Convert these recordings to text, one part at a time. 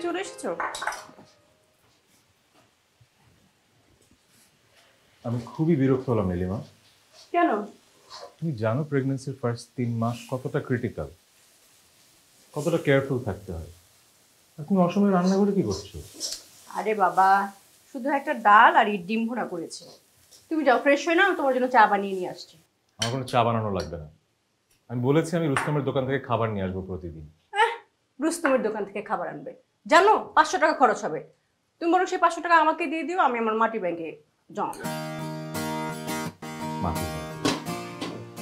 চলে এসেছো? আমি খুবই বিরক্ত হলাম নীলিমা। কেন? তুমি জানো প্রেগন্যান্সির ফার্স্ট 3 মাস কতটা ক্রিটিক্যাল, কতটা কেয়ারফুল থাকতে হয়। আর তুমি অসময়ে রান্না করে কি করছো? আরে বাবা, শুধু একটা ডাল আর ডিম ভুনা করেছে। তুমি যাও ফ্রেশ হয়ে নাও, তোমার জন্য চা বানিয়ে নিয়ে আসছি। আমার কোনো চা বানানো লাগবে না। আমি বলেছি আমি রুস্তমের দোকান থেকে খাবার নিয়ে আসবো প্রতিদিন। রুস্তমের দোকান থেকে খাবার আনবে? জানো 500 টাকা খরচ হবে। তুমি বরং সেই 500 টাকা আমাকে দিয়ে দিও, আমি আমার মাটি ব্যাংকে জমা।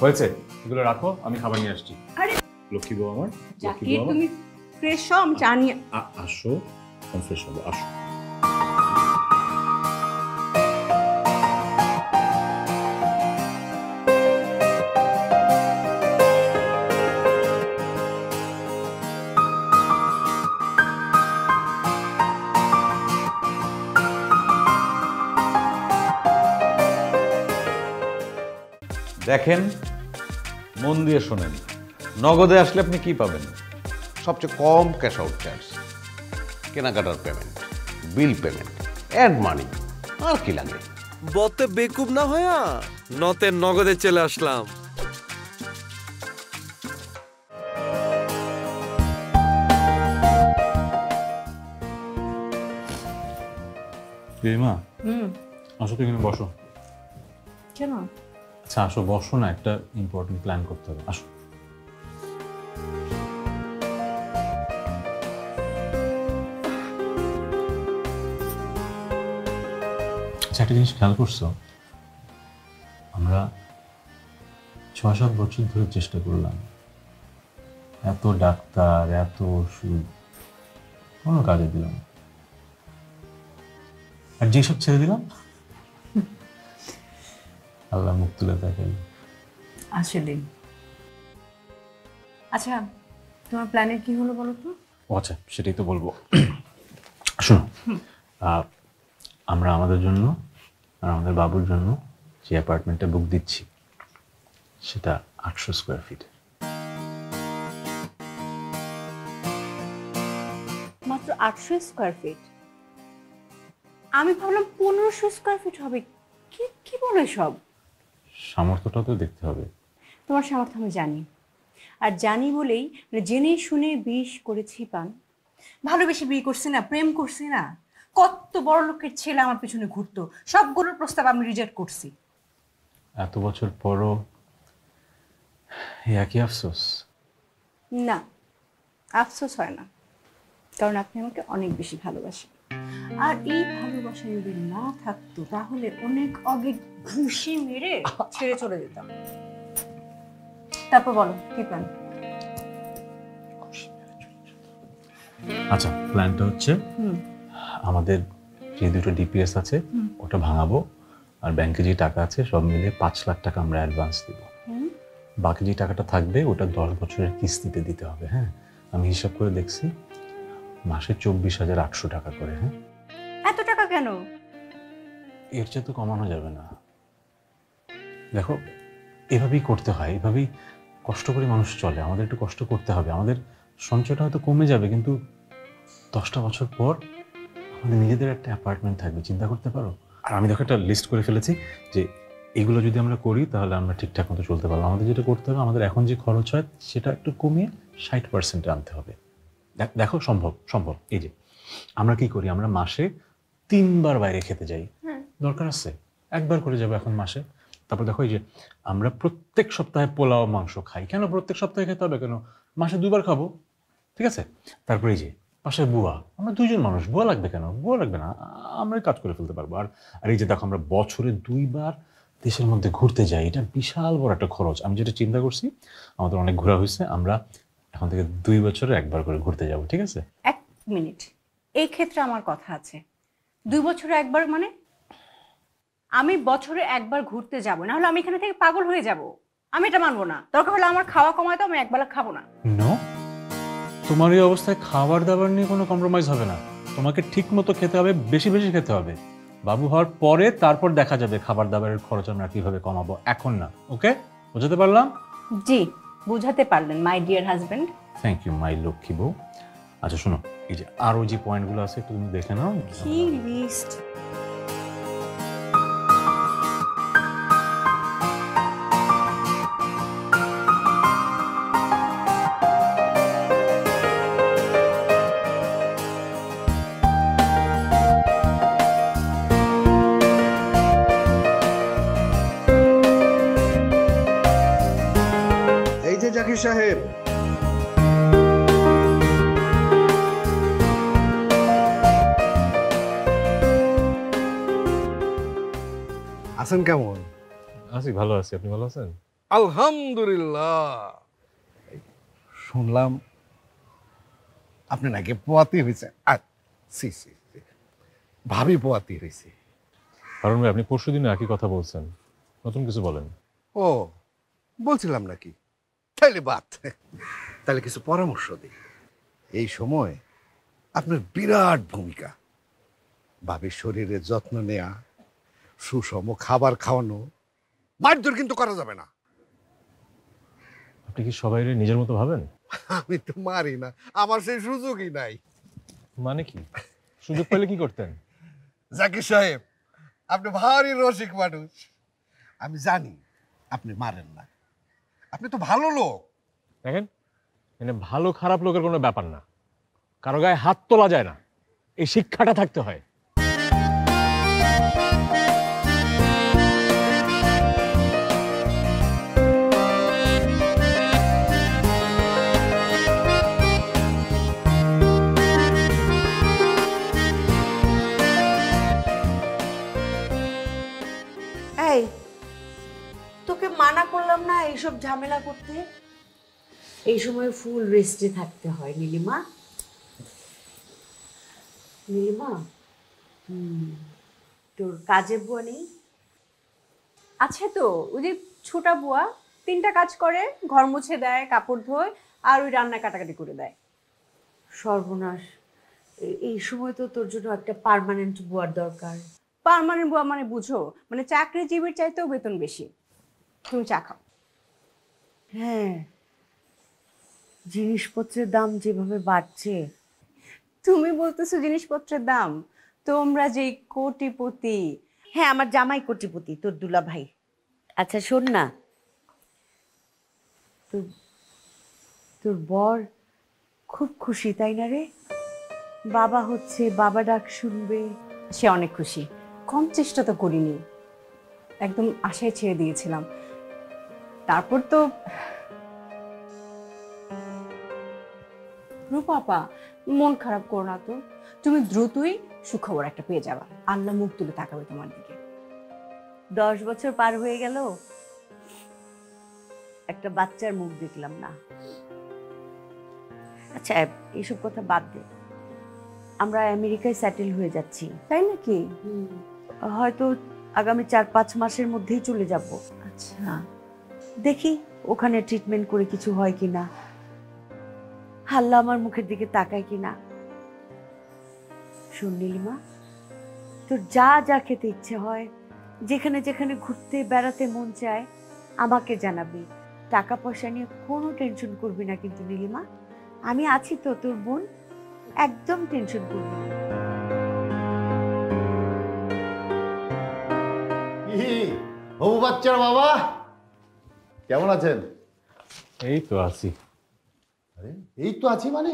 হয়েছে, এগুলো রাখো, আমি খাবার নিয়ে আসছি। আরে লক্ষ্মী বউ আমার, লক্ষ্মী জাকির, বউ আমার। তুমি ফ্রেশ হও, আমি চা নিয়ে আসো, ফ্রেশ হবো, আসো। দেখেন, মন দিয়ে শোনেন, নগদে আসলে আপনি কি পাবেন? সবচেয়ে কম ক্যাশ আউট চার্জ, কেনাকাটার payment, bill payment, add money, আর কি লাগে? বতে বেকুব না হয়া নতে নগদে চলে আসলাম। নীলিমা, আসো তো, এখানে বসো। কেন? আচ্ছা আসো, বসো না, একটা ইম্পর্টেন্ট প্ল্যান করতে হবে, আসো। আচ্ছা, একটা জিনিস খেয়াল করছো, আমরা 6-7 বছর ধরে চেষ্টা করলাম, এত ডাক্তার, এত ওষুধ, কোনো কাজে দিলাম না। আর যেসব ছেড়ে দিলাম, আল্লাহ মুখ তুলে দেখেন। আসলে আচ্ছা, তোমার প্ল্যানের কি হলো বলো তো? আচ্ছা, সেটাই তো বলবো। শোনো, আমরা আমাদের জন্য আর আমাদের বাবুর জন্য যে অ্যাপার্টমেন্টটা বুক দিচ্ছি, সেটা 800 স্কোয়ার ফিট। মাত্র 800 স্কোয়ার ফিট? আমি ভাবলাম 1500 স্কোয়ার ফিট হবে। কি কি বলে সব? সামর্থ্যটাও তো দেখতে হবে। তোমার সামর্থ্য আমি জানি, আর জানি বলেই জেনে শুনে বিষ করেছি পান। ভালোবেসে বিয়ে করছি না, প্রেম করছি না। কত বড় লোকের ছেলে আমার পিছনে ঘুরতো, সবগুলোর প্রস্তাব আমি রিজেক্ট করছি। এত বছর পরও এই একই আফসোস? না, আফসোস হয় না, কারণ আপনি আমাকে অনেক বেশি ভালোবাসেন। আর এই ভালোবাসা যদি না থাকতো তাহলে অনেক আগে ঘুষি মেরে ছেড়ে চলে যেতাম। তারপর বলো কি প্ল্যান? আচ্ছা, প্ল্যানটা হচ্ছে আমাদের যে দুটো ডিপিএস আছে ওটা ভাঙাবো, আর ব্যাংকে যে টাকা আছে সব মিলিয়ে 5 লাখ টাকা আমরা অ্যাডভান্স দিব। বাকি যে টাকাটা থাকবে ওটা 10 বছরের কিস্তিতে দিতে হবে। হ্যাঁ, আমি হিসাব করে দেখছি, মাসে 24,800 টাকা করে। হ্যাঁ, এত টাকা কেন? এর চেয়ে তো কমানো যাবে না। দেখো, এভাবেই করতে হয়, এভাবেই কষ্ট করে মানুষ চলে। আমাদের একটু কষ্ট করতে হবে, আমাদের সঞ্চয়টা হয়তো কমে যাবে, কিন্তু 10টা বছর পর আমাদের নিজেদের একটা অ্যাপার্টমেন্ট থাকবে। চিন্তা করতে পারো? আর আমি দেখো একটা লিস্ট করে ফেলেছি যে এগুলো যদি আমরা করি তাহলে আমরা ঠিকঠাক মতো চলতে পারবো। আমাদের যেটা করতে হবে, আমাদের এখন যে খরচ হয় সেটা একটু কমিয়ে 60% আনতে হবে। দেখো, সম্ভব সম্ভব। এই যে আমরা কি করি, আমরা মাসে 3 বার বাইরে খেতে যাই, দরকার আছে 1 বার করে যাবো এখন মাসে। তারপর দেখো, এই যে আমরা প্রত্যেক সপ্তাহে পোলাও মাংস খাই, কেন প্রত্যেক সপ্তাহে খেতে হবে? কেন মাসে 2 বার খাবো, ঠিক আছে? তারপরে এই যে পাশে বুয়া, আমরা 2জন মানুষ, বুয়া লাগবে কেন? বুয়া লাগবে না, আমরাই কাজ করে ফেলতে পারবো। আর এই যে দেখো, আমরা বছরে 2 বার দেশের মধ্যে ঘুরতে যাই, এটা বিশাল বড় একটা খরচ। আমি যেটা চিন্তা করছি, আমাদের অনেক ঘোরা হয়েছে, আমরা এখন থেকে 2 বছরে 1 বার করে ঘুরতে যাব, ঠিক আছে? 1 মিনিট, এই ক্ষেত্রে আমার কথা আছে। 2 বছরে একবার মানে? আমি বছরে একবার ঘুরতে যাব, না হলে আমি এখানে থেকে পাগল হয়ে যাব। আমি এটা মানবো না। দরকার হলে আমার খাওয়া কমায় তো, আমি একবেলা খাবো না। নো, তোমার এই অবস্থায় খাবার দাবার নিয়ে কোনো কম্প্রোমাইজ হবে না। তোমাকে ঠিক মতো খেতে হবে, বেশি বেশি খেতে হবে। বাবু হওয়ার পরে তারপর দেখা যাবে খাবার দাবারের খরচ আমরা কিভাবে কমাবো, এখন না। ওকে, বুঝাতে পারলাম? জি, বুঝাতে পারলেন my dear husband. Thank you my লক্ষ্মী বউ। আচ্ছা শোনো, এই যে আরো যে পয়েন্টগুলো আছে একটু তুমি দেখে নাও। কি লিস্ট! এই যে জাকির সাহেব, আছেন কেমন? আছি, ভালো আছি। আপনি ভালো আছেন? আলহামদুলিল্লাহ। শুনলাম আপনি নাকি পোয়াতি হয়েছে। সি সি সি, ভাবি পোয়াতি হয়েছে। কারণ ভাই আপনি পরশুদিনও একই কথা বলছেন, নতুন কিছু বলেন। ও বলছিলাম নাকি? তাইলে বাদ, তাহলে কিছু পরামর্শ দিই। এই সময় আপনার বিরাট ভূমিকা। ভাবির শরীরের যত্ন নেয়া, সুষম খাবার খাওয়ানো, মারধর কিন্তু করা যাবে না। আপনি কি সবাই নিজের মতো ভাবেন? আমি তো মারি না, আমার সেই সুযোগই নাই। মানে কি? সুযোগ পেলে কি করতেন? জাকির সাহেব, আপনি ভারী রসিক মানুষ। আমি জানি আপনি মারেন না, আপনি তো ভালো লোক। দেখেন, মানে ভালো খারাপ লোকের কোনো ব্যাপার না, কারো গায়ে হাত তোলা যায় না, এই শিক্ষাটা থাকতে হয়। এই, তোকে মানা করলাম না এইসব ঝামেলা করতে? এই সময় ফুল রেস্টে থাকতে হয় নীলিমা। নীলিমা, তোর কাজের বুয়া নেই? আছে তো, ওই যে ছোটা বুয়া 3টা কাজ করে, ঘর মুছে দেয়, কাপড় ধোয়, আর ওই রান্না কাটাকাটি করে দেয়। সর্বনাশ, এই সময় তো তোর জন্য একটা পার্মানেন্ট বুয়ার দরকার। পার্মানেন্ট বুয়া মানে বুঝো, মানে চাকরিজীবীর চাইতেও বেতন বেশি। তুমি চা খাও। হ্যাঁ, জিনিসপত্রের দাম যেভাবে বাড়ছে। তুমি বলতেছো জিনিসপত্রের দাম? তোমরা যে কোটিপতি। হ্যাঁ, আমার জামাই কোটিপতি, তোর দুলা ভাই। আচ্ছা শোন না, তোর তোর বর খুব খুশি তাই না রে? বাবা হচ্ছে, বাবা ডাক শুনবে। সে অনেক খুশি। কম চেষ্টা তো করিনি, একদম আশায় ছেড়ে দিয়েছিলাম। তারপর তো রূপাপা, মন খারাপ করো না তো। তুমি দ্রুতই সুখবর একটা পেয়ে যাবা, আল্লাহ মুখ তুলে তাকাবে তোমার দিকে। 10 বছর পার হয়ে গেল, একটা বাচ্চার মুখ দেখলাম না। আচ্ছা এইসব কথা বাদ দে, আমরা আমেরিকায় সেটেল হয়ে যাচ্ছি। তাই নাকি? হয়তো আগামী 4-5 মাসের মধ্যেই চলে যাব। আচ্ছা, দেখি ওখানে ট্রিটমেন্ট করে কিছু হয় কিনা, আল্লাহ আমার মুখের দিকে তাকায় কিনা। শোন নীলিমা, তোর যা যা খেতে ইচ্ছে হয়, যেখানে যেখানে ঘুরতে বেড়াতে মন চায়, আমাকে জানাবি। টাকা পয়সা নিয়ে কোনো টেনশন করবি না কিন্তু নীলিমা, আমি আছি তো, তোর বোন, একদম টেনশন করবি না। হবু বাচ্চার বাবা কেমন আছেন? এই তো আছি। আরে এই তো আছি মানে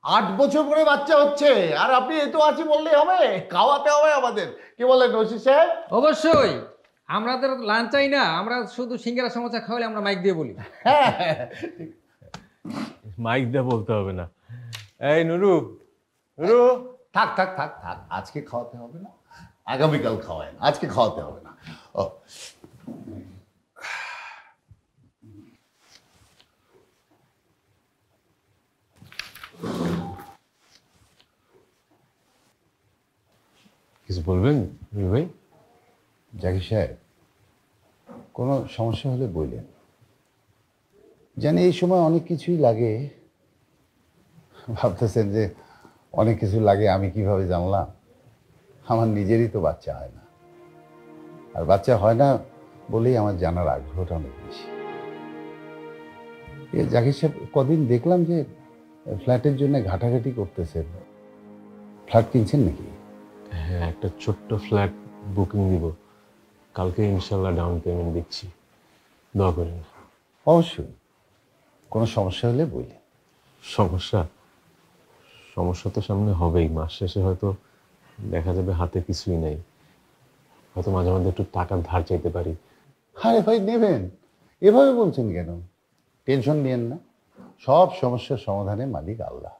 8 বছর পরে বাচ্চা হচ্ছে আর আপনি এই তো আছি বললেই হবে? খাওয়াতে হবে আমাদের, কি বলেন নসির সাহেব? অবশ্যই, আমাদের লাঞ্চ চাই না, আমরা শুধু সিঙ্গারা সমোসা খাওয়ালে আমরা মাইক দিয়ে বলি। হ্যাঁ, মাইক দিয়ে বলতে হবে না। এই নুরু, নুরু, থাক থাক থাক থাক, আজকে খাওয়াতে হবে না, আগামীকাল খাওয়ায়, আজকে খাওয়াতে হবে না। ও কিছু বলবেন নুরু ভাই? জাকির সাহেব, কোনো সমস্যা হলে বললেন। জানি এই সময় অনেক কিছুই লাগে। ভাবতেছেন যে অনেক কিছু লাগে, আমি কিভাবে জানলাম? আমার নিজেরই তো বাচ্চা হয় না, আর বাচ্চা হয় না বলেই আমার জানার আগ্রহটা অনেক বেশি। জাকির সাহেব, কদিন দেখলাম যে ফ্ল্যাটের জন্য ঘাটাঘাটি করতেছেন, ফ্ল্যাট কিনছেন নাকি? হ্যাঁ, একটা ছোট্ট ফ্ল্যাট বুকিং দিব, কালকে ইনশাল্লাহ ডাউন পেমেন্ট দিচ্ছি, দোয়া করেন। অবশ্যই, কোনো সমস্যা হলে বললেন। সমস্যা সমস্যা তো সামনে হবেই, মাস শেষে হয়তো দেখা যাবে হাতে কিছুই নাই, হয়তো মাঝে মাঝে একটু টাকা ধার চাইতে পারি। আরে ভাই নেবেন, এভাবে বলছেন কেন? টেনশন নিয়েন না, সব সমস্যার সমাধানের মালিক আল্লাহ।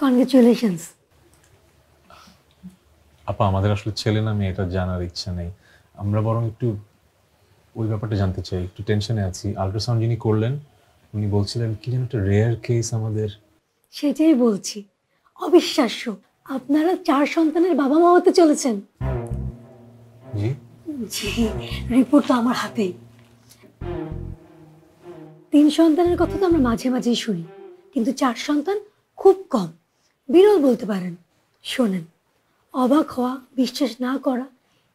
কনগ্রাচুলেশনস। আপা, আমাদের আসলে ছেলে না মেয়ে এটা জানার ইচ্ছা নেই, আমরা বরং একটু ওই ব্যাপারটা জানতে চাই, একটু টেনশনে আছি। আল্ট্রাসাউন্ড যিনি করলেন উনি বলছিলেন কি যেন একটা রেয়ার কেস আমাদের। সেটাই বলছি, অবিশ্বাস্য, আপনারা 4 সন্তানের বাবা মা হতে চলেছেন। জি জি, রিপোর্ট তো আমার হাতেই। 3 সন্তানের কথা তো আমরা মাঝে মাঝেই শুনি, কিন্তু 4 সন্তান খুব কম, বিরল বলতে পারেন। শোনেন, অবাক হওয়া, বিশ্বাস না করা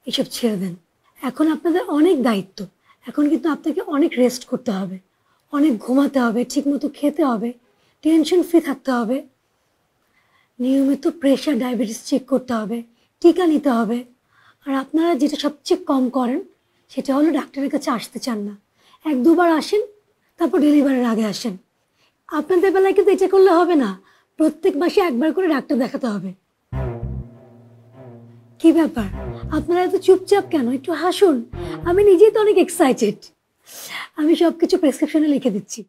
এসব ছেড়ে দেন। এখন আপনাদের অনেক দায়িত্ব, এখন কিন্তু আপনাকে অনেক রেস্ট করতে হবে, অনেক ঘুমাতে হবে, ঠিকমতো খেতে হবে, টেনশন ফ্রি থাকতে হবে, নিয়মিত প্রেশার ডায়াবেটিস চেক করতে হবে, টিকা নিতে হবে। আর আপনারা যেটা সবচেয়ে কম করেন সেটা হলো ডাক্তারের কাছে আসতে চান না। 1-2 বার আসেন, তারপর ডেলিভারির আগে আসেন। আপনাদের বেলায় কিন্তু এটা করলে হবে না, প্রত্যেক মাসে 1বার করে ডাক্তার দেখাতে হবে। কি ব্যাপার, আপনারা এত চুপচাপ কেন? একটু হাসুন, আমি নিজেই তো অনেক এক্সাইটেড। আমি সবকিছু প্রেসক্রিপশনে লিখে দিচ্ছি।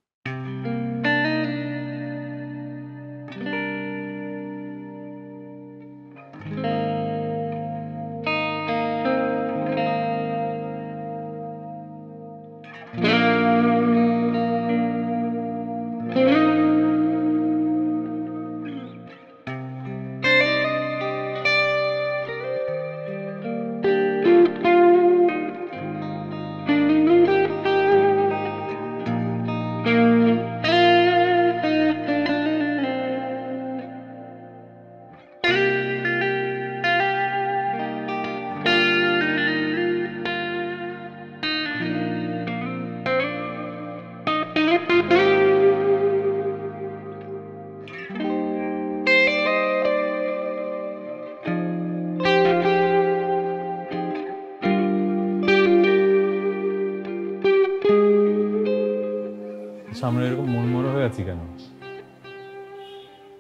আচ্ছা, আমরা এরকম মনমরা হয়ে আছি কেন?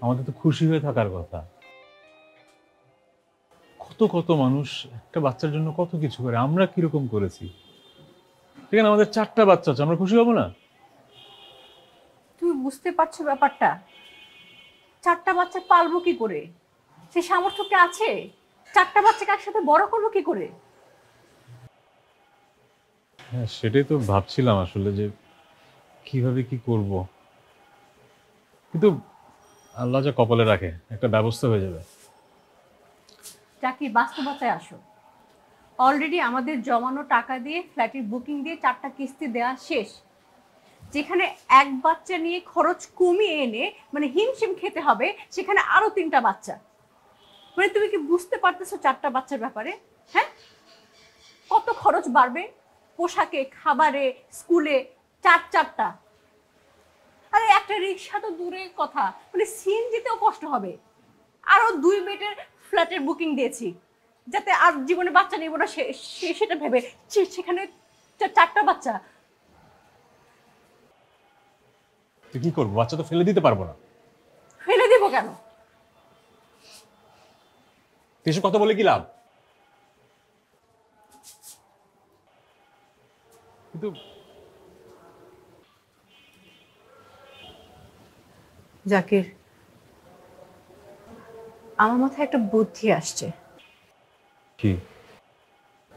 আমাদের তো খুশি হয়ে থাকার কথা। কত কত মানুষ একটা বাচ্চার জন্য কত কিছু করে, আমরা কিরকম করেছি? সেখানে আমাদের 4টা বাচ্চা আছে, আমরা খুশি হব না? তুমি বুঝতে পারছো ব্যাপারটা? 4টা বাচ্চা পালবো কি করে? সে সামর্থ্য কি আছে? 4টা বাচ্চাকে একসাথে বড় করবো কি করে? হ্যাঁ, সেটাই তো ভাবছিলাম আসলে, যে কিভাবে কি করব, কিন্তু আল্লাহ যা কপালে রাখে একটা ব্যবস্থা হয়ে যাবে। চাকরি বাস্তবতায় আসো। অলরেডি আমাদের জমানো টাকা দিয়ে ফ্ল্যাটের বুকিং দিয়ে 4টা কিস্তি দেওয়া শেষ। যেখানে এক বাচ্চা নিয়ে খরচ কমিয়ে এনে মানে হিমশিম খেতে হবে, সেখানে আরো 3টা বাচ্চা। মানে তুমি কি বুঝতে পারতেছো 4টা বাচ্চার ব্যাপারে? হ্যাঁ, কত খরচ বাড়বে পোশাকে, খাবারে, স্কুলে, 4টা। আরে একটা রিক্সা তো দূরের কথা, মানে সিএনজিতেও কষ্ট হবে। আরো 2 বেডের ফ্ল্যাটের বুকিং দিয়েছি, যাতে আর জীবনে বাচ্চা নেব না সেটা ভেবে। সেখানে 4টা বাচ্চা। তো কি করবো? বাচ্চা তো ফেলে দিতে পারবো না। ফেলে দিব কেন? এসব কথা বলে কি লাভ? কিন্তু জাকির, আমার মাথায় একটা বুদ্ধি আসছে। কি?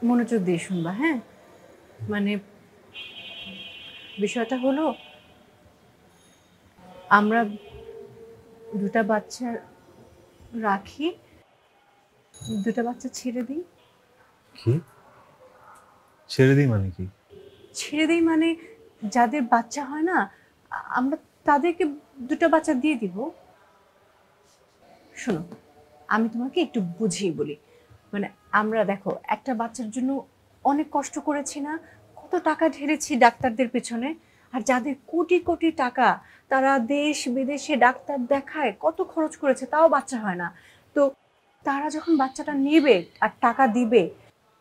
মনোযোগ দিয়ে শুনবা, হ্যাঁ? মানে বিষয়টা হলো, আমরা 2টা বাচ্চা রাখি, 2টা বাচ্চা ছেড়ে দিই। কি ছেড়ে দিই মানে কি? ছেড়ে দিই মানে যাদের বাচ্চা হয় না, আমরা তাদেরকে 2টা বাচ্চা দিয়ে দিব। শোনো, আমি তোমাকে একটু বুঝিয়ে বলি। মানে আমরা দেখো, একটা বাচ্চার জন্য অনেক কষ্ট করেছি না, কত টাকা ঢেলেছি ডাক্তারদের পেছনে, আর যাদের কোটি কোটি টাকা, তারা দেশ বিদেশে ডাক্তার দেখায়, কত খরচ করেছে, তাও বাচ্চা হয় না। তো তারা যখন বাচ্চাটা নেবে আর টাকা দিবে,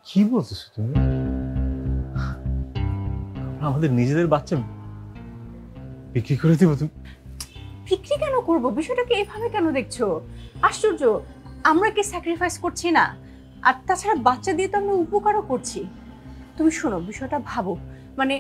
কি বলতেছো তুমি? আমাদের নিজেদের বাচ্চা বিক্রি করে দিব? তুমি বিক্রি কেন করব? বিষয়টাকে এইভাবে কেন দেখছো? আশ্চর্য, আমরা কি স্যাক্রিফাইস করছি না? আর তাছাড়া বাচ্চা দিয়ে তো আমরা উপকারও করছি। তুমি শোনো, বিষয়টা ভাবো, মানে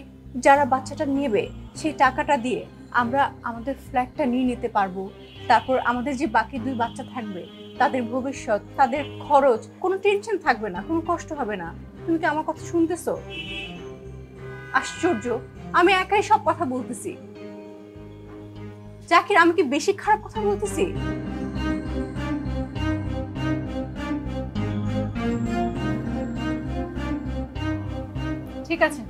যারা বাচ্চাটা নেবে সেই টাকাটা দিয়ে আমরা আমাদের ফ্ল্যাটটা নিয়ে নিতে পারবো। তারপর আমাদের যে বাকি 2 বাচ্চা থাকবে, তাদের ভবিষ্যৎ, তাদের খরচ, কোনো টেনশন থাকবে না, কোনো কষ্ট হবে না। তুমি কি আমার কথা শুনতেছো? আশ্চর্য, আমি একাই সব কথা বলতেছি। জাকির, আমি কি বেশি খারাপ কথা বলতেছি? ঠিক আছে,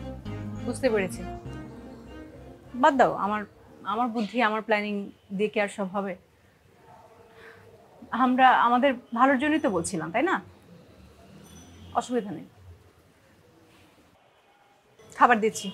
বুঝতে পেরেছি। বাদ দাও, আমার আমার বুদ্ধি, আমার প্ল্যানিং দিয়ে কি আর সব হবে? আমরা আমাদের ভালোর জন্যই তো বলছিলাম, তাই না? অসুবিধা নেই, খাবার দিচ্ছি।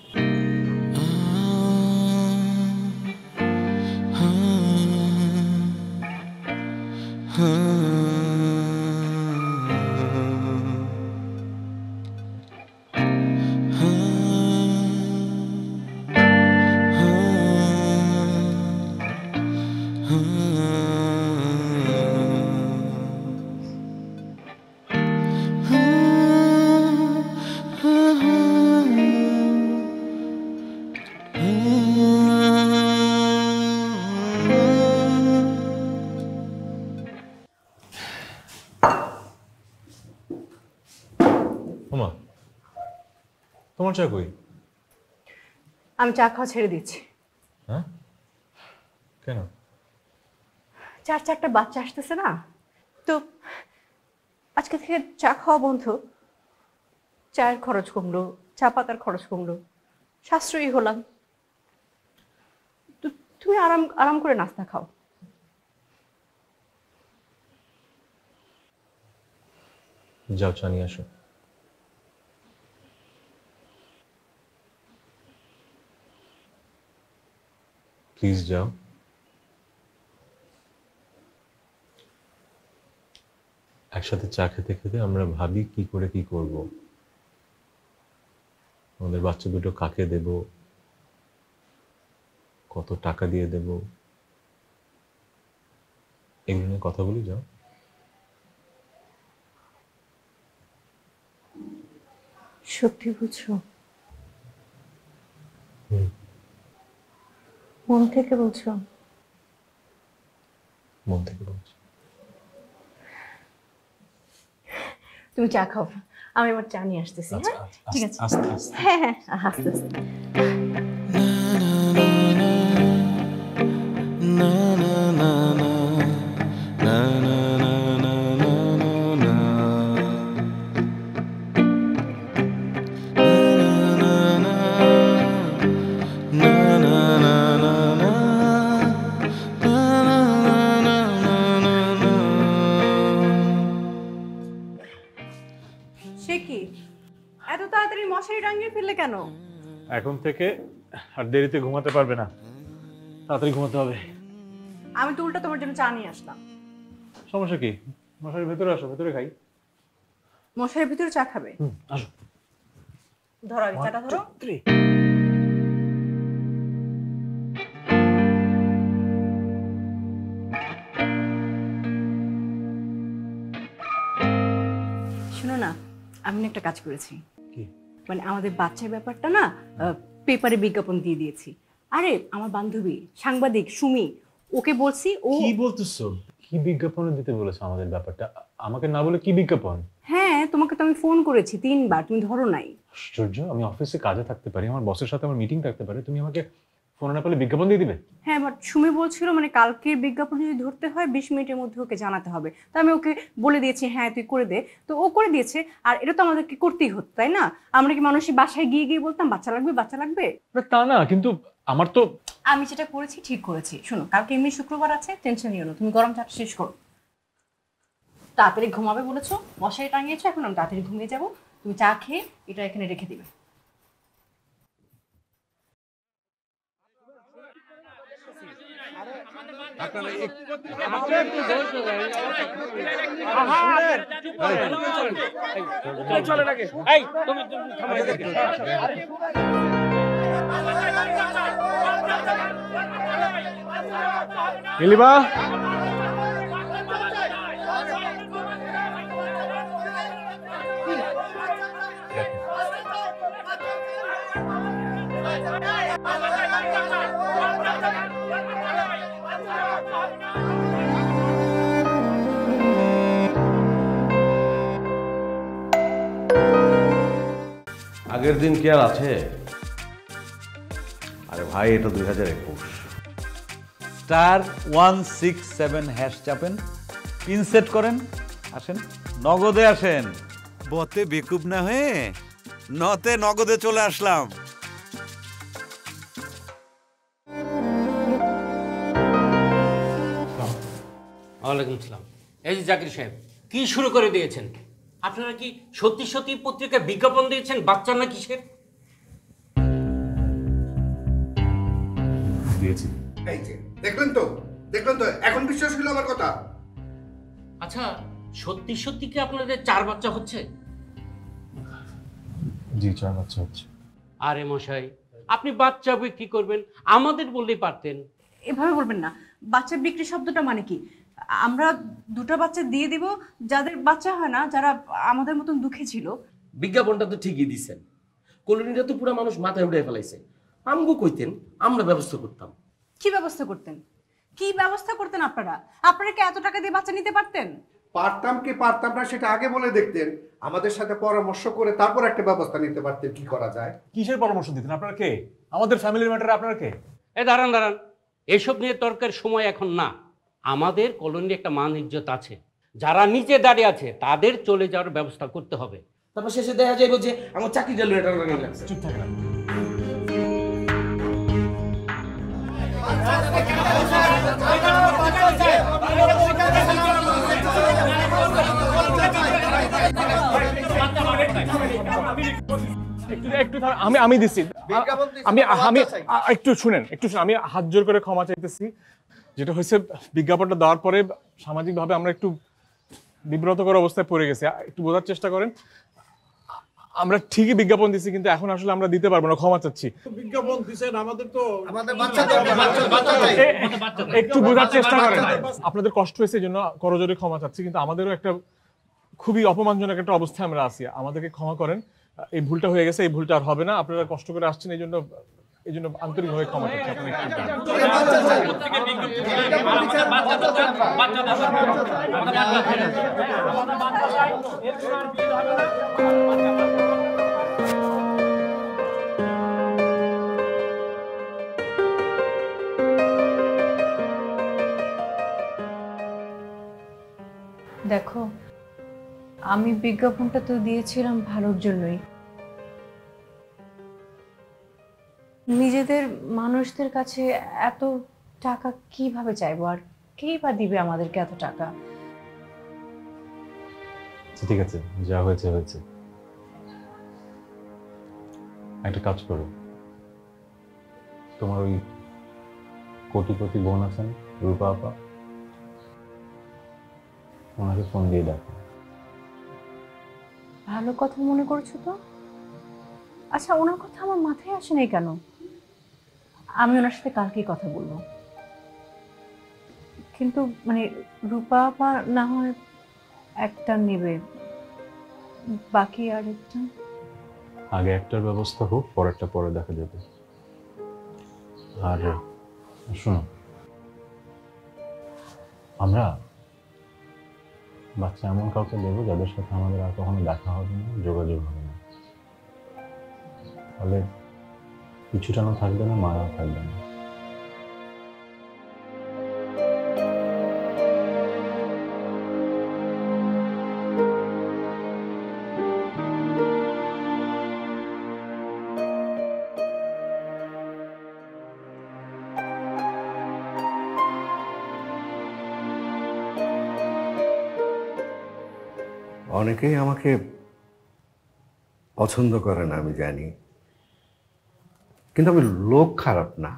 ওমা, তোমার চা কই? আমি চা খাওয়া ছেড়ে দিচ্ছি। হ্যাঁ, কেন? 4-4টা বাচ্চা আসতেছে না, তো আজকে থেকে চা খাওয়া বন্ধ। চায়ের খরচ কমলো, চা পাতার খরচ কমলো, সাশ্রয়ী হলাম। তো তুমি আরাম আরাম করে নাস্তা খাও। যাও, চা নিয়ে আসো। প্লিজ যাও। একসাথে চা খেতে খেতে আমরা ভাবি কি করে কি করব, আমাদের বাচ্চা দুটো কাকে দেব, কত টাকা দিয়ে দেব, এগুলো নিয়ে কথা বলি। যাও। সত্যি বুঝছো? মন থেকে বলছো? মন থেকে বলছি। তুমি চা খাও, আমি আমার চা নিয়ে আসতেছি। হ্যাঁ, ঠিক আছে। আস্তে আস্তে। হ্যাঁ হ্যাঁ, আস্তে আস্তে। সে কি, এত তাড়াতাড়ি মশারি টাঙিয়ে ফেললে কেন? এখন থেকে আর দেরিতে ঘুমাতে পারবে না, তাড়াতাড়ি ঘুমাতে হবে। আমি তো উল্টা তোমার জন্য চা নিয়ে আসলাম। সমস্যা কি? মশারির ভেতরে আসো, ভেতরে খাই। মশারির ভিতরে চা খাবে? আসো। ধরো, আগে চাটা ধরো। শোনো না, আমি না একটা কাজ করেছি। কি? মানে আমাদের বাচ্চার ব্যাপারটা না পেপারে বিজ্ঞাপন দিয়ে দিয়েছি। আরে আমার বান্ধবী সাংবাদিক সুমি, ওকে বলছি। ও কি বলতেছো? কি বিজ্ঞাপন দিতে বলেছো আমাদের ব্যাপারটা? আমাকে না বলে কি বিজ্ঞাপন? হ্যাঁ, তোমাকে তো আমি ফোন করেছি 3 বার, তুমি ধরো নাই। আশ্চর্য, আমি অফিসে কাজে থাকতে পারি, আমার বসের সাথে আমার মিটিং থাকতে পারে, তুমি আমাকে ফোনে না পেলে বিজ্ঞাপন দিয়ে দিবে? হ্যাঁ, বাট সুমি বলছিল মানে কালকের বিজ্ঞাপন যদি ধরতে হয় 20 মিনিটের মধ্যে ওকে জানাতে হবে। তো আমি ওকে বলে দিয়েছি হ্যাঁ তুই করে দে, তো ও করে দিয়েছে। আর এটা তো আমাদেরকে করতেই হতো, তাই না? আমরা কি মানুষের বাসায় গিয়ে গিয়ে বলতাম বাচ্চা লাগবে বাচ্চা লাগবে? তা না, কিন্তু আমার তো, আমি যেটা করেছি ঠিক করেছি। শোনো, কালকে এমনি শুক্রবার আছে, টেনশন নিও না, তুমি গরম চা শেষ করো। তাড়াতাড়ি ঘুমাবে বলেছো, মশারি টাঙিয়েছো, এখন আমি তাড়াতাড়ি ঘুমিয়ে যাবো। তুমি চা খেয়ে এটা এখানে রেখে দিবে। নীলিমা, আগের দিন কি আর আছে? আরে ভাই, এটা 2021। *167# চাপেন, পিন সেট করেন, আসেন, নগদে আসেন। বতে বেকুব না হয়ে নতে নগদে চলে আসলাম। ওয়ালাইকুম আসসালাম। এই যে জাকির সাহেব, কি শুরু করে দিয়েছেন? আপনারা কি সত্যি সত্যি পত্রিকায় বিজ্ঞাপন দিয়েছেন বাচ্চা না কিসের? দিয়েছি। এই যে দেখলেন তো, এখন বিশ্বাস হলো আমার কথা। আচ্ছা, সত্যি সত্যি কি আপনাদের 4 বাচ্চা হচ্ছে? জি, 4 বাচ্চা হচ্ছে। আরে মশাই, আপনি বাচ্চা বিক্রি করবেন আমাদের বললেই পারতেন। এভাবে বলবেন না। বাচ্চা বিক্রি শব্দটা মানে কি? আমরা 2টা বাচ্চা দিয়ে দিব যাদের বাচ্চা হয় না, যারা আমাদের মতন দুঃখী ছিল। বিজ্ঞাপনটা তো ঠিকই দিচ্ছেন, কলোনিটা তো পুরো মানুষ মাথায় উঠে ফেলাইছে। আমগো কইতেন, আমরা ব্যবস্থা করতাম। কি ব্যবস্থা করতেন? কি ব্যবস্থা করতেন আপনারা? আপনারা কি এত টাকা দিয়ে বাচ্চা নিতে পারতেন? পারতাম কি পারতাম না সেটা আগে বলে দেখতেন, আমাদের সাথে পরামর্শ করে তারপর একটা ব্যবস্থা নিতে পারতেন কি করা যায়। কিসের পরামর্শ দিতেন? আপনারা কে? আমাদের ফ্যামিলির ম্যাটারে আপনারা কে? দাঁড়ান, এসব নিয়ে তর্কের সময় এখন না। আমাদের কলোনির একটা মান ইজ্জত আছে, যারা নিচে দাঁড়িয়ে আছে তাদের চলে যাওয়ার ব্যবস্থা করতে হবে। তারপর শেষে দেখা যাইব যে আমার চাকরি গেল, এটা লাগছে। চুপ থাকে না। আমি দিচ্ছি, আমি একটু শুনেন, আমি হাত জোর করে ক্ষমা চাইতেছি। যেটা হয়েছে, বিজ্ঞাপনটা দেওয়ার পরে সামাজিকভাবে আমরা একটু বিব্রতকর অবস্থায় পড়ে গেছি। একটু বোঝার চেষ্টা করেন। আমরা ঠিকই বিজ্ঞাপন দিচ্ছি, কিন্তু এখন আসলে আমরা দিতে পারবো না, ক্ষমা চাচ্ছি। বিজ্ঞাপন দিছেন, আমাদের একটু বোঝার চেষ্টা করেন। আপনাদের কষ্ট হয়েছে, এই জন্য করজোরে ক্ষমা চাচ্ছি, কিন্তু আমাদেরও একটা খুবই অপমানজনক একটা অবস্থায় আমরা আছি। আমাদেরকে ক্ষমা করেন, এই ভুলটা হয়ে গেছে, এই ভুলটা আর হবে না। আপনারা কষ্ট করে আসছেন, এই জন্য আন্তরিকভাবে ক্ষমা চাচ্ছি। দেখো, আমি বিজ্ঞাপনটা তো দিয়েছিলাম ভালোর জন্যই। নিজেদের মানুষদের কাছে এত টাকা কিভাবে চাইবো, আর কেই বা দিবে আমাদেরকে এত টাকা? ঠিক আছে, যা হয়েছে হয়েছে। একটা কাজ করো, তোমার ওই কোটি বোন আছেন রূপা আপা, ওনাকে ফোন দিয়ে ডাকো। ভালো কথা মনে করছো তো? আচ্ছা, ওনার কথা আমার মাথায় আসে নাই কেন? আমি ওনার সাথে কালকেই কথা বলবো। কিন্তু মানে রূপা আপা না হয় একটা নেবে, বাকি আর একটা? আগে একটার ব্যবস্থা হোক, পরেরটা পরে দেখা যাবে। আর শোনো, আমরা বাচ্চা এমন কাউকে দেবো যাদের সাথে আমাদের আর কখনো দেখা হবে না, যোগাযোগ হবে না। তাহলে কিছুটানো থাকবে না, মায়া থাকবে না। অনেকেই আমাকে পছন্দ করে না, আমি জানি, কিন্তু আমি লোক খারাপ না।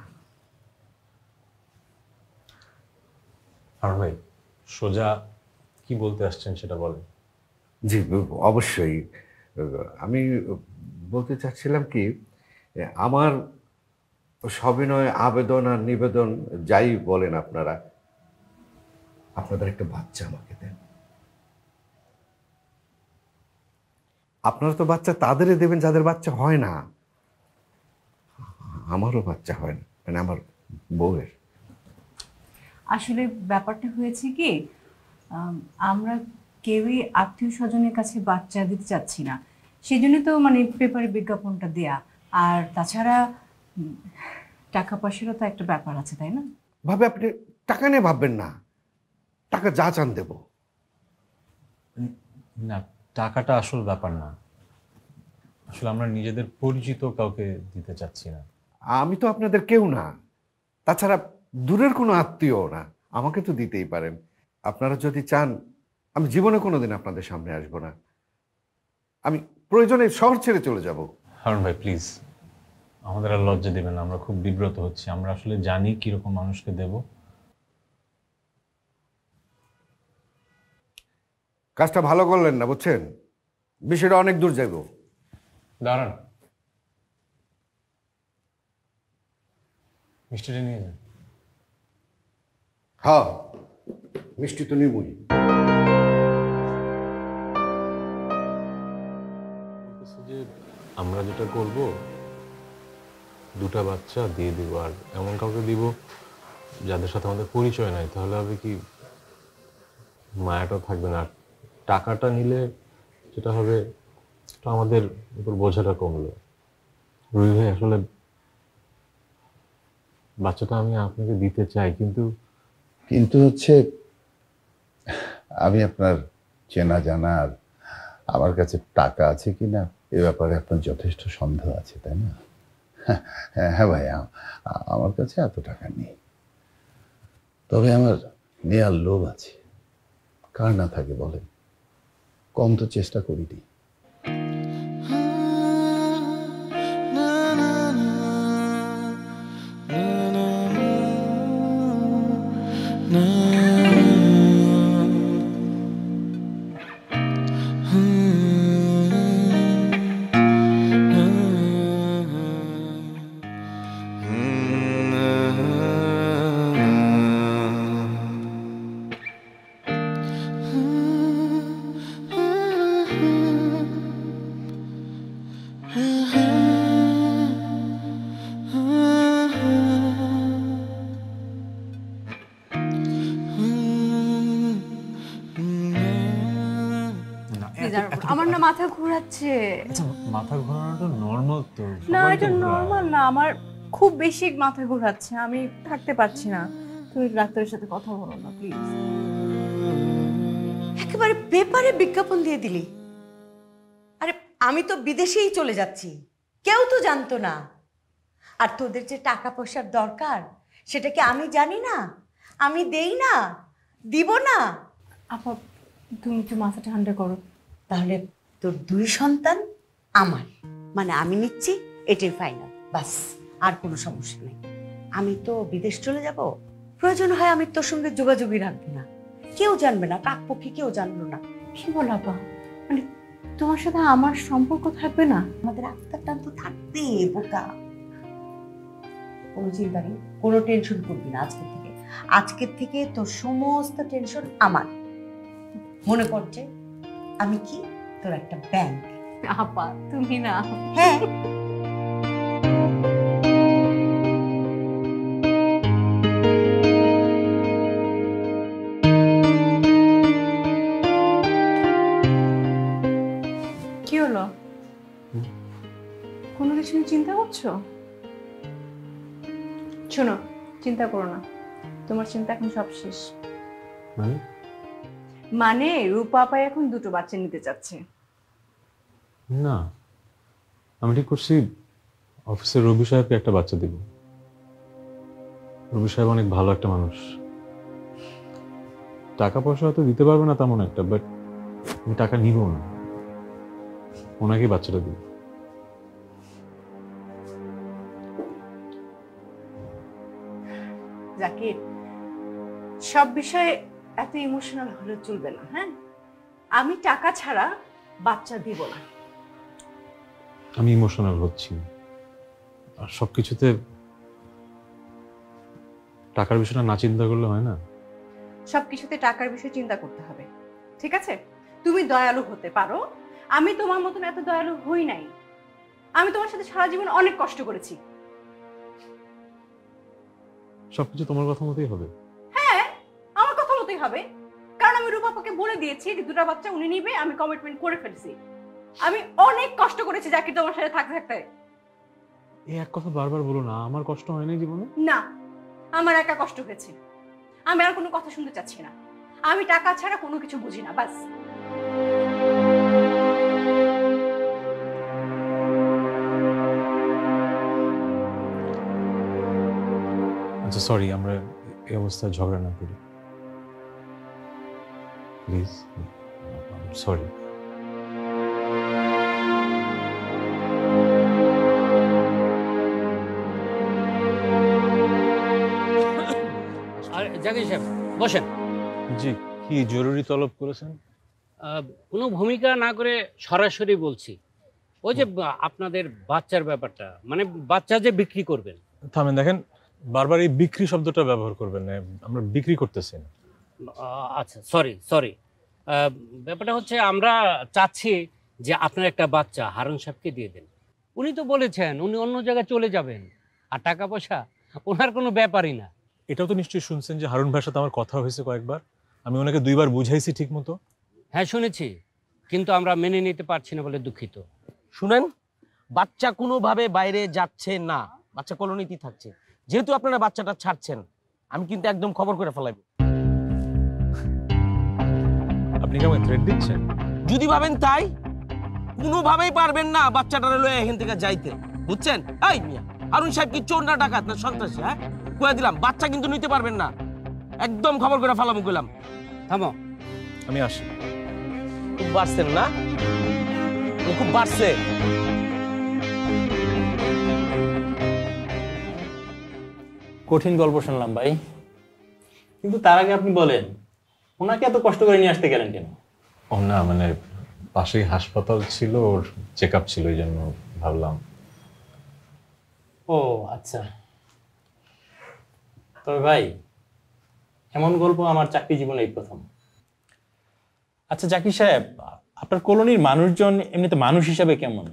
আর ভাই সোজা কি বলতে আসছেন সেটা বলেন। জি অবশ্যই। আমি বলতে চাচ্ছিলাম কি, আমার সবিনয় আবেদন আর নিবেদন যাই বলেন আপনারা, আপনাদের একটা বাচ্চা আমাকে দেন। আপনারা তো বাচ্চা তাদেরই দেবেন যাদের বাচ্চা হয় না। আমারও বাচ্চা হয় না, মানে আমার বউয়ের। আসলে ব্যাপারটা হয়েছে কি, আমরা কেউই আত্মীয় স্বজনের কাছে বাচ্চা দিতে চাচ্ছি না, সেই জন্য তো মানে পেপারে বিজ্ঞাপনটা দেয়া। আর তাছাড়া টাকা পয়সারও তো একটা ব্যাপার আছে, তাই না? ভাবে আপনি টাকা নিয়ে ভাববেন না, টাকা যা চান দেব। না, টাকাটা আসল ব্যাপার না, আসলে আমরা নিজেদের পরিচিত কাউকে দিতে চাচ্ছি না। আমি তো আপনাদের কেউ না, তাছাড়া দূরের কোনো আত্মীয় না, আমাকে তো দিতেই পারেন। আপনারা যদি চান, আমি জীবনে কোনোদিন আপনাদের সামনে আসব না, আমি প্রয়োজনে শহর ছেড়ে চলে যাব। হারুন ভাই প্লিজ, আমাদের আর লজ্জা দেবেন না, আমরা খুব বিব্রত হচ্ছি। আমরা আসলে জানি কিরকম মানুষকে দেব। কাজটা ভালো করলেন না, বুঝছেন? বিষয়টা অনেক দূর যাইব। দাঁড়ান, মিষ্টিটা নিয়ে যান। হ্যাঁ, মিষ্টি তো নিবই। যে আমরা যেটা করব, দুটা বাচ্চা দিয়ে দিব, আর এমন কাউকে দিব যাদের সাথে আমাদের পরিচয় নাই, তাহলে হবে কি মায়াটা থাকবে না। আর টাকাটা নিলে যেটা হবে, তো আমাদের উপর বোঝাটা কমলো। রুহি ভাই আসলে বাচ্চাটা আমি আপনাকে দিতে চাই, কিন্তু হচ্ছে আমি আপনার চেনা জানা আর আমার কাছে টাকা আছে কিনা এ ব্যাপারে আপনার যথেষ্ট সন্দেহ আছে, তাই না? হ্যাঁ ভাই, আমার কাছে এত টাকা নেই, তবে আমার নেয়ার লোভ আছে। কার না থাকে বলেন? কম তো চেষ্টা করিনি। আমার না মাথা ঘোরাচ্ছে। মাথা ঘোরানোটা নর্মাল তো। না, এটা নর্মাল না, আমার খুব বেশি মাথা ঘোরাচ্ছে, আমি থাকতে পারছি না। তুমি ডাক্তারের সাথে কথা বলো না প্লিজ। একেবারে পেপারে বিজ্ঞাপন দিয়ে দিলি। আরে আমি তো বিদেশেই চলে যাচ্ছি, কেউ তো জানতো না। আর তোদের যে টাকা পয়সার দরকার সেটা কি আমি জানি না? আমি দেই না, দিব না। আপা তুমি একটু মাথা ঠান্ডা করো। তাহলে তোর 2 সন্তান আমার, মানে আমি নিচ্ছি, এটাই ফাইনাল, বাস। আর কোনো সমস্যা নেই। আমি তো বিদেশ চলে যাব, প্রয়োজন হয় আমি তোর সঙ্গে যোগাযোগই রাখবো না, কেউ জানবে না, কাক পক্ষে কেউ জানলো না। কি বল আপা, মানে তোমার সাথে আমার সম্পর্ক থাকবে না? আমাদের আত্মার টান তো থাকবে বোকা। কোনো চিন্তা নেই, কোনো টেনশন করবি না। আজকের থেকে তোর সমস্ত টেনশন আমার। মনে পড়ছে আমি কি তোর একটা ব্যাংক। আপা তুমি না। হ্যাঁ, কি হলো? কোনো কিছু নিয়ে চিন্তা করছো? শোনো, চিন্তা করো না, তোমার চিন্তা এখন সব শেষ। মানে রূপা আপা এখন 2টো বাচ্চা নিতে চাচ্ছে। না, আমি ঠিক করছি অফিসের রবি সাহেবকে একটা বাচ্চা দিব। রবি সাহেব অনেক ভালো একটা মানুষ, টাকা পয়সা হয়তো দিতে পারবে না তেমন একটা, বাট আমি টাকা নিব না, ওনাকেই বাচ্চাটা দিব। জাকির, সব বিষয়ে এত ইমোশনাল হলে চলবে না। হ্যাঁ, আমি টাকা ছাড়া বাচ্চা দিব না। আমি ইমোশনাল হচ্ছি, আর সবকিছুতে টাকার বিষয়টা না চিন্তা করলে হয় না। সবকিছুতে টাকার বিষয় চিন্তা করতে হবে, ঠিক আছে? তুমি দয়ালু হতে পারো, আমি তোমার মতন এত দয়ালু হই নাই। আমি তোমার সাথে সারা জীবন অনেক কষ্ট করেছি। সবকিছু তোমার কথা মতোই হবে। হ্যাঁ, আমার কথা মতোই হবে, কারণ আমি রূপাপাকে বলে দিয়েছি যে 2টা বাচ্চা উনি নিবে, আমি কমিটমেন্ট করে ফেলছি। আমি অনেক কষ্ট করেছি জাকির তোমার সাথে থাকতে থাকতে। এই এক কথা বারবার বলো না, আমার কষ্ট হয় না জীবনে। না, আমার একা কষ্ট হয়েছে। আমি আর কোনো কথা শুনতে চাচ্ছি না। আমি টাকা ছাড়া কোনো কিছু বুঝি না, বাস। আচ্ছা সরি, আমরা এই অবস্থায় ঝগড়া না করি প্লিজ। সরি। জাকির সাহেব বসেন। জি, কি জরুরি তলব করেছেন? কোনো ভূমিকা না করে সরাসরি বলছি, ওই যে আপনাদের বাচ্চার ব্যাপারটা, মানে বাচ্চা যে বিক্রি করবেন। থামেন, দেখেন বারবার এই বিক্রি শব্দটা ব্যবহার করবেন না, আমরা বিক্রি করতেছি না। আচ্ছা সরি, ব্যাপারটা হচ্ছে আমরা চাচ্ছি যে আপনার একটা বাচ্চা হারুন সাহেবকে দিয়ে দেন। উনি তো বলেছেন উনি অন্য জায়গায় চলে যাবেন, আর টাকা পয়সা ওনার কোনো ব্যাপারই না। এটাও তো নিশ্চয়ই শুনছেন যে হারুন ভাইয়ের সাথে আমার কথা হয়েছে কয়েকবার, আমি ওনাকে 2বার বুঝাইছি ঠিক মতো। হ্যাঁ শুনেছি, কিন্তু আমরা মেনে নিতে পারছি না বলে দুঃখিত। শুনেন, বাচ্চা কোনোভাবে বাইরে যাচ্ছে না, বাচ্চা কলোনিতেই থাকছে। যেহেতু আপনারা বাচ্চাটা ছাড়ছেন, আমি কিন্তু একদম খবর করে ফেলাইব। আপনি কি আমাকে থ্রেট দিচ্ছেন? যদি ভাবেন তাই, কোনোভাবেই পারবেন না বাচ্চাটারে লয়ে এখান থেকে যাইতে, বুঝছেন? এই মিয়া, হারুন সাহেব কি চোর না ডাকাত না সন্ত্রাসী? হ্যাঁ, কয়ে দিলাম বাচ্চা কিন্তু নিতে পারবেন না, একদম খবর করে ফেলাম। কইলাম থামো, আমি আসি। খুব বাড়ছেন না, খুব বাড়ছে। কঠিন গল্প শুনলাম ভাই, কিন্তু তার আগে আপনি বলেন ওনাকে এত কষ্ট করে নিয়ে আসতে গেলেন কেন? ও না, মানে পাশেই হাসপাতাল ছিল, ওর চেক আপ ছিল, এই জন্য ভাবলাম। ও আচ্ছা, তবে ভাই এমন গল্প আমার চাকরি জীবনে এই প্রথম। আচ্ছা জাকির সাহেব, আপনার কলোনির মানুষজন এমনিতে মানুষ হিসাবে কেমন?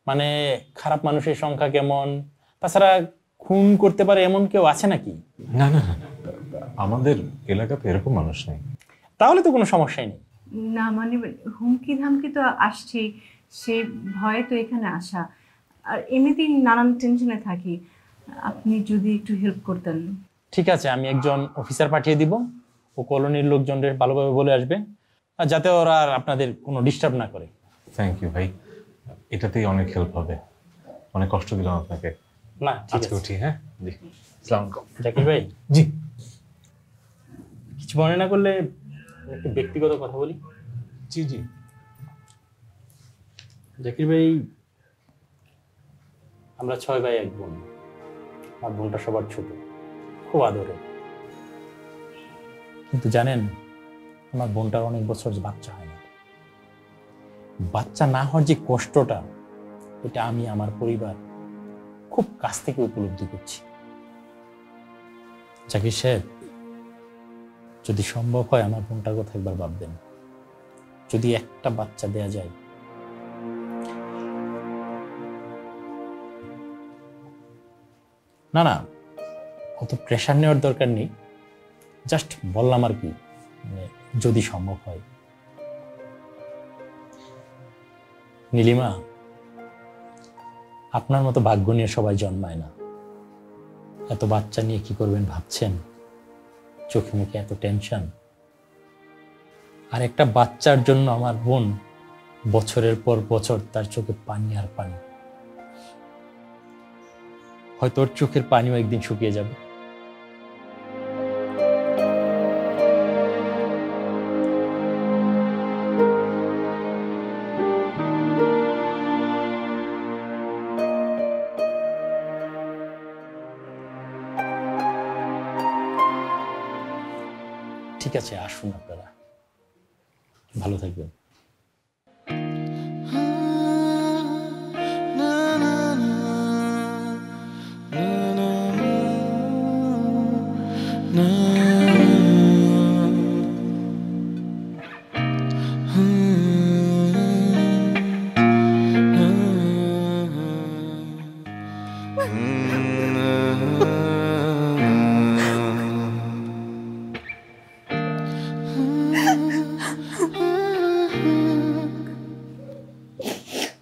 মানে খারাপ মানুষের সংখ্যা কেমন? তাছাড়া খুন করতে পারে এমন কেউ আছে নাকি? না না না, আমাদের এলাকাতে এরকম মানুষ নেই। তাহলে তো কোনো সমস্যাই নেই। না মানে হুমকি ধামকি তো আসছে, সে ভয়ে তো এখানে আসা, আর এমনিতেই নানান টেনশনে থাকি। আপনি যদি একটু হেল্প করতেন। ঠিক আছে, আমি একজন অফিসার পাঠিয়ে দিব, ও কলোনির লোকজনদের ভালোভাবে বলে আসবে, আর যাতে ওরা আর আপনাদের কোনো ডিস্টার্ব না করে। থ্যাংক ইউ ভাই, এটাতেই অনেক হেল্প হবে। অনেক কষ্ট দিলাম আপনাকে। না ঠিক আছে, উঠি। হ্যাঁ জি, আসসালামু আলাইকুম। জাকির ভাই। জি, কিছু মনে না করলে একটু ব্যক্তিগত কথা বলি। জি জি। জাকির ভাই, আমরা 6 ভাই 1 বোন। আমার বোনটা সবার ছোট, খুব আদরে। কিন্তু জানেন, আমার বোনটার অনেক বছর বাচ্চা হয় না। বাচ্চা না হওয়ার যে কষ্টটা, এটা আমি আমার পরিবার খুব কাছ থেকে উপলব্ধি করছি। জাকির সাহেব, যদি সম্ভব হয় আমার বোনটার কথা একবার ভাববেন। যদি একটা বাচ্চা দেয়া যায়, না না অত প্রেশার নেওয়ার দরকার নেই, জাস্ট বললাম আর কি, মানে যদি সম্ভব হয়। নীলিমা, আপনার মতো ভাগ্য নিয়ে সবাই জন্মায় না। এত বাচ্চা নিয়ে কি করবেন ভাবছেন? চোখে মুখে এত টেনশন, আর একটা বাচ্চার জন্য আমার বোন বছরের পর বছর তার চোখে পানি আর পানি। হয়তো ওর চোখের পানিও একদিন শুকিয়ে যাবে। আছে, আসুন আপনারা, ভালো থাকবেন।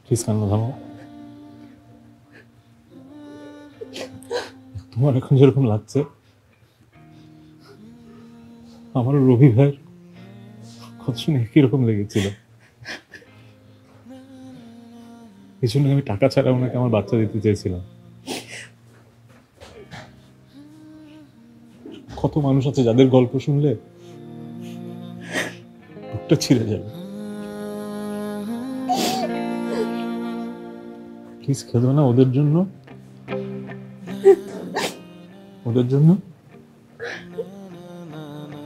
প্লিজ কান্না থামো। তোমার এখন যেরকম লাগছে আমারও রবি ভাইয়ের কথা শুনে কিরকম লেগেছিল। এই জন্য আমি টাকা ছাড়া ওনাকে আমার বাচ্চা দিতে চেয়েছিলাম। কত মানুষ আছে যাদের গল্প শুনলে বুকটা ছিঁড়ে যাবে। প্লিজ খেলো না ওদের জন্য, ওদের জন্য।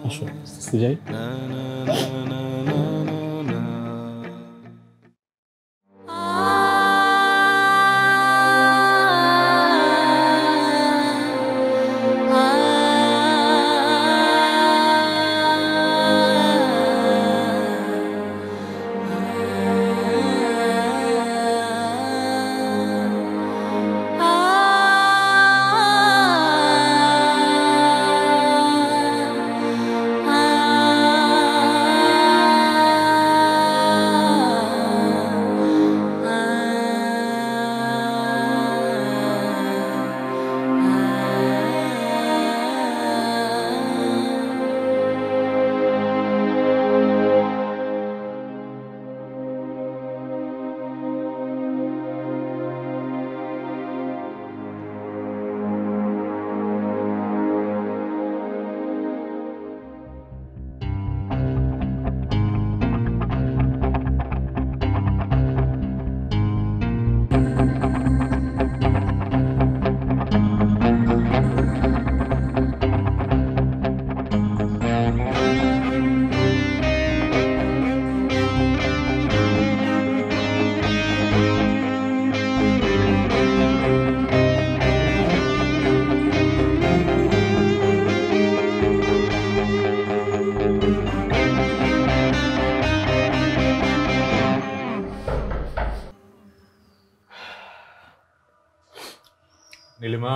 আসো যাই। Nilima,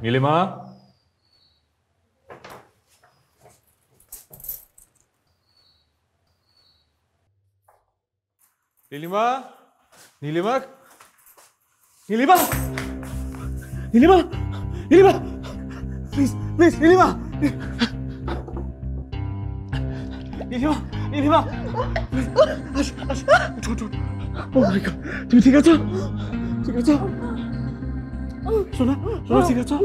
Nilima, Nilima, Nilima, Nilima, Nilima, Nilima, please please, Nilima, Nilima, Nilima, oh my God, তুমি ঠিক আছো? ঠিক আছো? শোনা শোনা, ঠিক আছো?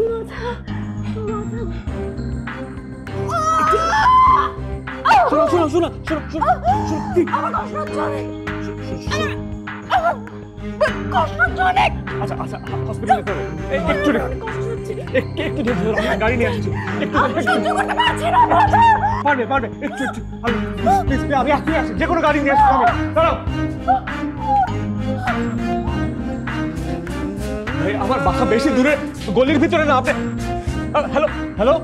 শোনা শোনা শোনা শোনা শোনা, আচ্ছা আচ্ছা, হসপিটালে চলো, একটু একটু গাড়ি নিয়ে আসছি, একটু পারবে পারবে, একটু একটু, আমি আসছি, যে কোনো গাড়ি নিয়ে আসছি, আমি দাঁড়াও। ভাই আমার বাসা বেশি দূরে, গলির ভিতরে না, আপনি। হ্যালো হ্যালো,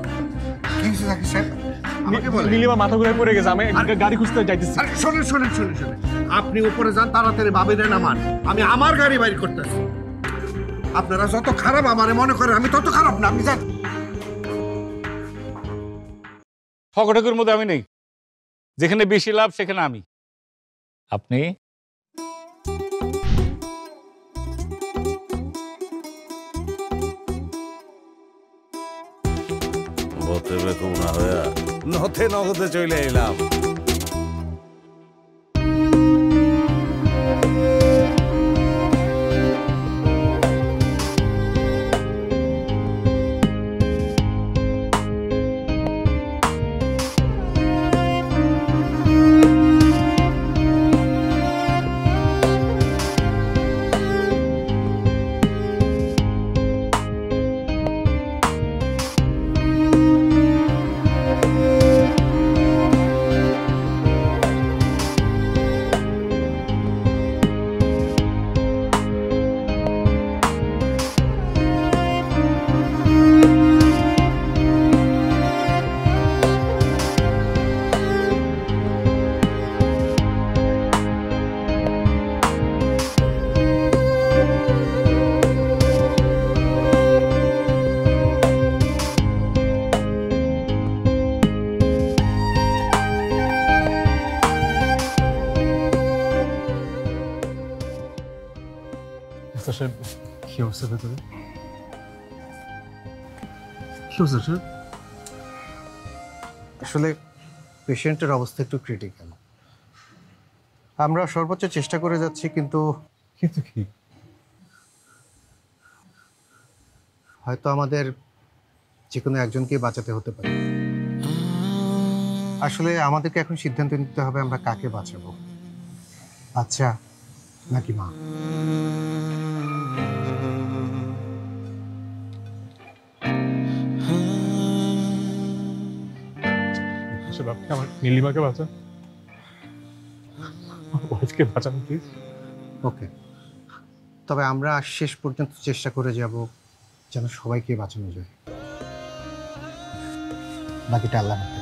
নীলিমা মাথা ঘুরে পড়ে গেছে, আমি গাড়ি খুঁজতে যাইতেছি। শোনেন শোনেন শোনেন শোনেন, আপনি উপরে যান, তাড়াতাড়ি বাবিরে নামান, আমি আমার গাড়ি বাইর করতেছি। আপনারা যত খারাপ আমারে মনে করেন, আমি তত খারাপ না, আপনি যান। ঠকঠকের মধ্যে আমি নেই, যেখানে বেশি লাভ সেখানে আমি। আপনি নথে নগদে চলে এলাম। সাহেব কি অবস্থা ভেতরে? কি অবস্থা স্যার? আসলে পেশেন্টের অবস্থা একটু ক্রিটিক্যাল। আমরা সর্বোচ্চ চেষ্টা করে যাচ্ছি, কিন্তু কি হয়তো আমাদের যে কোনো একজনকে বাঁচাতে হতে পারে। আসলে আমাদেরকে এখন সিদ্ধান্ত নিতে হবে আমরা কাকে বাঁচাবো, বাচ্চা নাকি মা। আপনি আমার নীলিমাকে বাঁচান, ওয়াইফকে বাঁচান প্লিজ। ওকে, তবে আমরা শেষ পর্যন্ত চেষ্টা করে যাব যেন সবাইকে বাঁচানো যায়। বাকিটা আল্লাহর হাতে।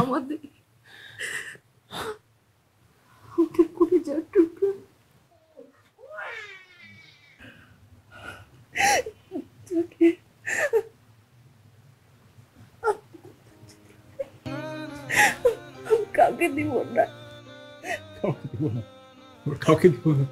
আমাদের ওকে করে যা টুকরো কাউকে দিব না, কাউকে দিব না।